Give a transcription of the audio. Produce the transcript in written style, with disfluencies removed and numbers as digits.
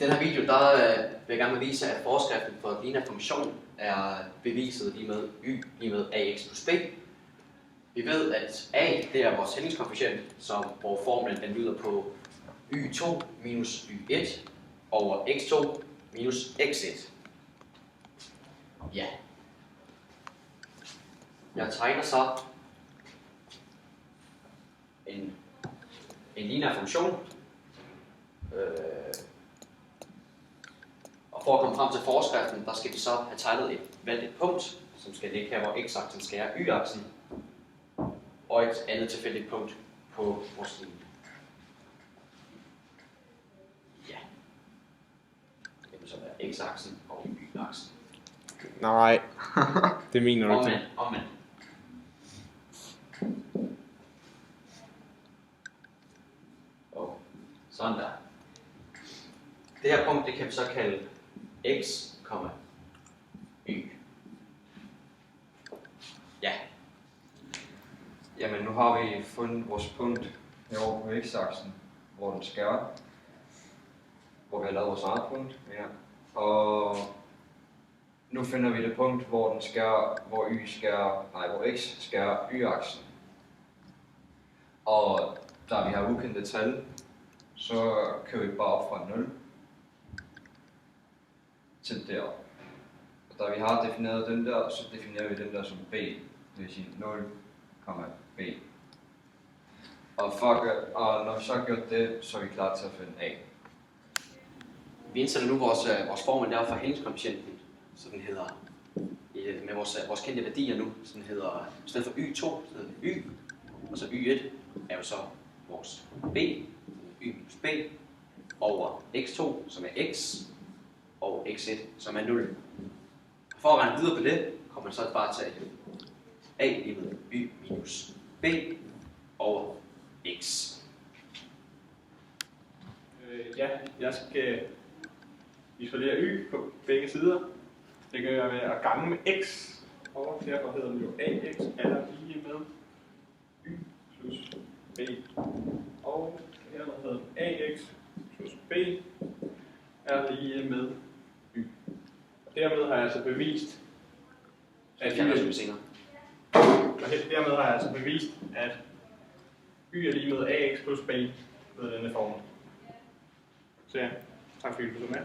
den her video, der vil jeg gerne vise, at forskriften for lineær funktion er beviset lige med y lige med ax plus b. Vi ved, at a det er vores hældningskoefficient, hvor formlen den lyder på y2 minus y1 over x2 minus x1. Ja. Jeg tegner så en lineær funktion. Og for at komme frem til forskriften, der skal vi så have tegnet valgt et punkt, som skal ligge her, hvor x-aksen skærer y-aksen, og et andet tilfældigt punkt på vores linje. Ja. Det vil så være x-aksen og y-aksen. Nej, det mener du ikke. Omvendt. Og sådan der. Det her punkt, det kan vi så kalde x, y. Ja. Jamen nu har vi fundet vores punkt herovre på x-aksen, hvor den skærer. Hvor vi har lavet vores eget punkt. Ja. Og nu finder vi det punkt, hvor den skærer, hvor x skærer y-aksen. Og da vi har ukendte tal, så kan vi bare op fra 0 til der. Og da vi har defineret den der, så definerer vi den der som b, det vil sige 0, b. Og når vi så har gjort det, så er vi klar til at finde a. Vi indsætter nu vores formel der for hældningskoefficienten, så den hedder, med vores kendte værdier nu, så den hedder, i stedet for y2, så hedder den y, og så y1 er jo så vores b, y minus b, over x2, som er x, og x1, som er 0. For at regne videre på det, kommer man så bare til a lige med y minus b over x. Ja, jeg skal isolere y på begge sider. Det gør jeg ved at gange med x, og derfor hedder den jo ax er lige med y plus b. Og hermed hedder den ax plus b er lige med y. Og dermed har jeg altså bevist, at y er lige med ax plus b ved denne formel. Så ja, tak fordi du så med.